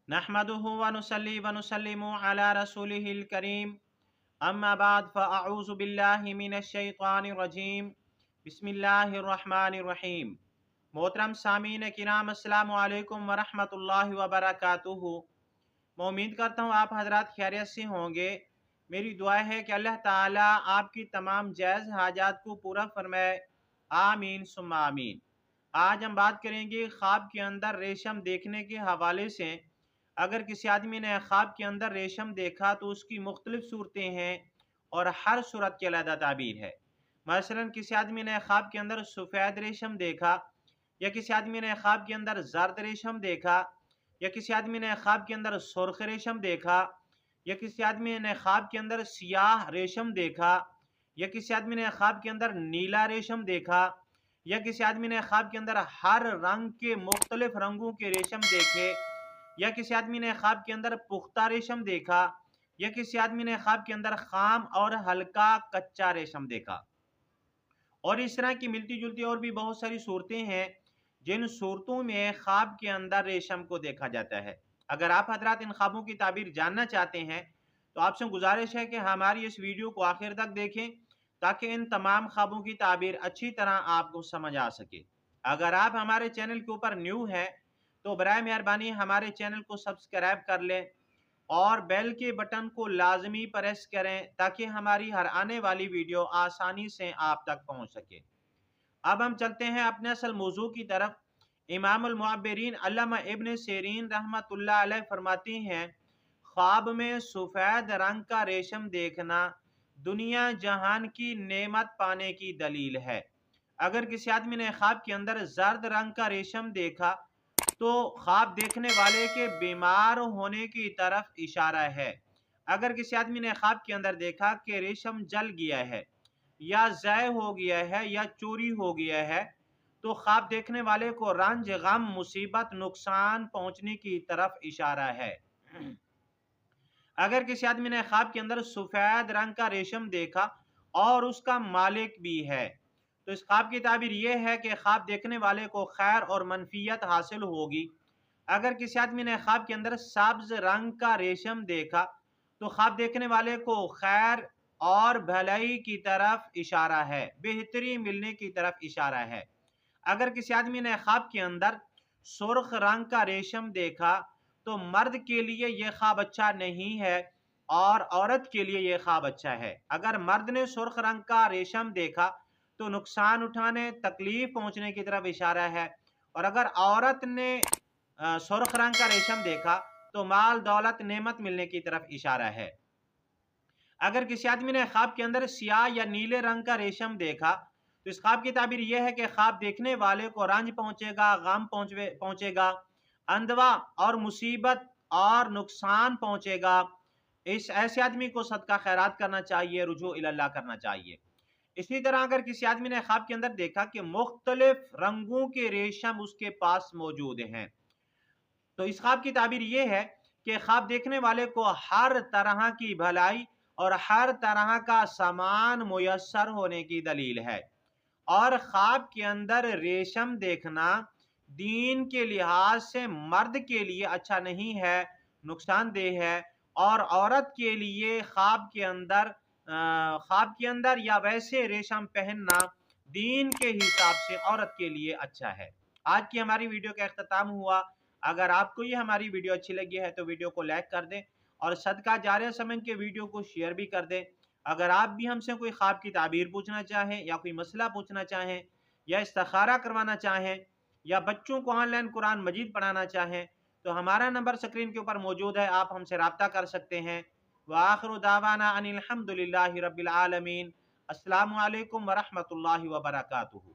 नहमदुहु व नुसल्ली व नुसल्लिमु अला रसूलिहिल करीम अम्मा बाद फ़अऊज़ु बिल्लाहि मिनश शैतानिर रजीम बिस्मिल्लाहिर रहमानिर रहीम। मोहतरम सामीन किराम अस्सलामु अलैकुम व रहमतुल्लाहि व बरकातुहू। मैं उम्मीद करता हूँ आप हजरात खैरियत से होंगे। मेरी दुआ है कि अल्लाह ताला आपकी तमाम जायज़ हाजात को पूरा फरमाए। आमीन सुम्मा आमीन। आज हम बात करेंगे ख्वाब के अंदर रेशम देखने के हवाले से। अगर किसी आदमी ने ख्वाब के अंदर रेशम देखा तो उसकी मुख्तलिफ सूरतें हैं और हर सूरत की अलग ताबीर है। मसलन किसी आदमी ने ख्वाब के अंदर सफ़ेद रेशम देखा, या किसी आदमी ने ख्वाब के अंदर जर्द रेशम देखा, या किसी आदमी ने ख्वाब के अंदर सुर्ख रेशम देखा, या किसी आदमी ने ख्वाब के अंदर सियाह रेशम देखा, या किसी आदमी ने ख्वाब के अंदर नीला रेशम देखा, या किसी आदमी ने ख्वाब के अंदर हर रंग के मुख्तलिफ रंगों के रेशम देखे, या किसी आदमी ने ख्वाब के अंदर पुख्ता रेशम देखा, या किसी आदमी ने ख्वाब के अंदर खाम और हल्का कच्चा रेशम देखा। और इस तरह की मिलती जुलती और भी बहुत सारी सूरतें हैं जिन सूरतों में ख्वाब के अंदर रेशम को देखा जाता है। अगर आप हजरात इन ख्वाबों की ताबीर जानना चाहते हैं तो आपसे गुजारिश है कि हमारी इस वीडियो को आखिर तक देखें ताकि इन तमाम ख्वाबों की ताबीर अच्छी तरह आपको समझ आ सके। अगर आप हमारे चैनल के ऊपर न्यू हैं तो बराए मेहरबानी हमारे चैनल को सब्सक्राइब कर लें और बेल के बटन को लाजमी प्रेस करें ताकि हमारी हर आने वाली वीडियो आसानी से आप तक पहुंच सके। अब हम चलते हैं अपने असल मौजू की तरफ। इमामुल मुअब्बिरीन अल्लामा इब्न सीरीन रहमतुल्लाह अलैह फरमाती हैं, ख्वाब में सफ़ेद रंग का रेशम देखना दुनिया जहान की नेमत पाने की दलील है। अगर किसी आदमी ने ख्वाब के अंदर जर्द रंग का रेशम देखा तो ख्वाब देखने वाले के बीमार होने की तरफ इशारा है। अगर किसी आदमी ने ख्वाब के अंदर देखा कि रेशम जल गया है या ज़ाय हो गया है या चोरी हो गया है तो ख्वाब देखने वाले को रंज गम मुसीबत नुकसान पहुंचने की तरफ इशारा है। अगर किसी आदमी ने ख्वाब के अंदर सफ़ेद रंग का रेशम देखा और उसका मालिक भी है तो इस ख्वाब की ताबीर यह है कि ख्वाब देखने वाले को खैर और मनफियत हासिल होगी। अगर किसी आदमी ने ख्वाब के अंदर सब्ज रंग का रेशम देखा तो ख्वाब देखने वाले को खैर और भलाई की तरफ इशारा है, बेहतरी मिलने की तरफ इशारा है। अगर किसी आदमी ने ख्वाब के अंदर सुर्ख रंग का रेशम देखा तो मर्द के लिए यह ख्वाब अच्छा नहीं है और औरत के लिए यह ख्वाब अच्छा है। अगर मर्द ने सुर्ख रंग का रेशम देखा तो नुकसान उठाने तकलीफ पहुंचने की तरफ इशारा है, और अगर औरत ने सुर्ख रंग का रेशम देखा तो माल दौलत नेमत मिलने की तरफ इशारा है। अगर किसी आदमी ने ख्वाब के अंदर सियाह या नीले रंग का रेशम देखा तो इस ख्वाब की ताबीर यह है कि ख्वाब देखने वाले को रंज पहुंचेगा, गम पहुंचेगा, अंधवा और मुसीबत और नुकसान पहुंचेगा। इस ऐसे आदमी को सदका खैरात करना चाहिए, रुजू इल्लाह करना चाहिए। इसी तरह अगर किसी आदमी ने ख्वाब के अंदर देखा कि मुख्तलिफ रंगों के रेशम उसके पास मौजूद हैं तो इस ख्वाब की ताबीर यह है कि ख्वाब देखने वाले को हर तरह की भलाई और हर तरह का सामान मुयस्सर होने की दलील है। और ख्वाब के अंदर रेशम देखना दीन के लिहाज से मर्द के लिए अच्छा नहीं है, नुकसानदेह है, और औरत के लिए ख्वाब के अंदर या वैसे रेशम पहनना दीन के हिसाब से औरत के लिए अच्छा है। आज की हमारी वीडियो का इख्तिताम हुआ। अगर आपको ये हमारी वीडियो अच्छी लगी है तो वीडियो को लाइक कर दें और सदका जारिया समझ के वीडियो को शेयर भी कर दें। अगर आप भी हमसे कोई ख्वाब की ताबीर पूछना चाहें या कोई मसला पूछना चाहें या इस्तिखारा करवाना चाहें या बच्चों को ऑनलाइन कुरान मजीद पढ़ाना चाहें तो हमारा नंबर स्क्रीन के ऊपर मौजूद है, आप हमसे रब्ता कर सकते हैं। व आखिरु दावाना अनिल हम्दुलिल्लाहि रब्बिल आलमीन। अस्सलामु अलैकुम व रहमतुल्लाहि व बरकातुहू।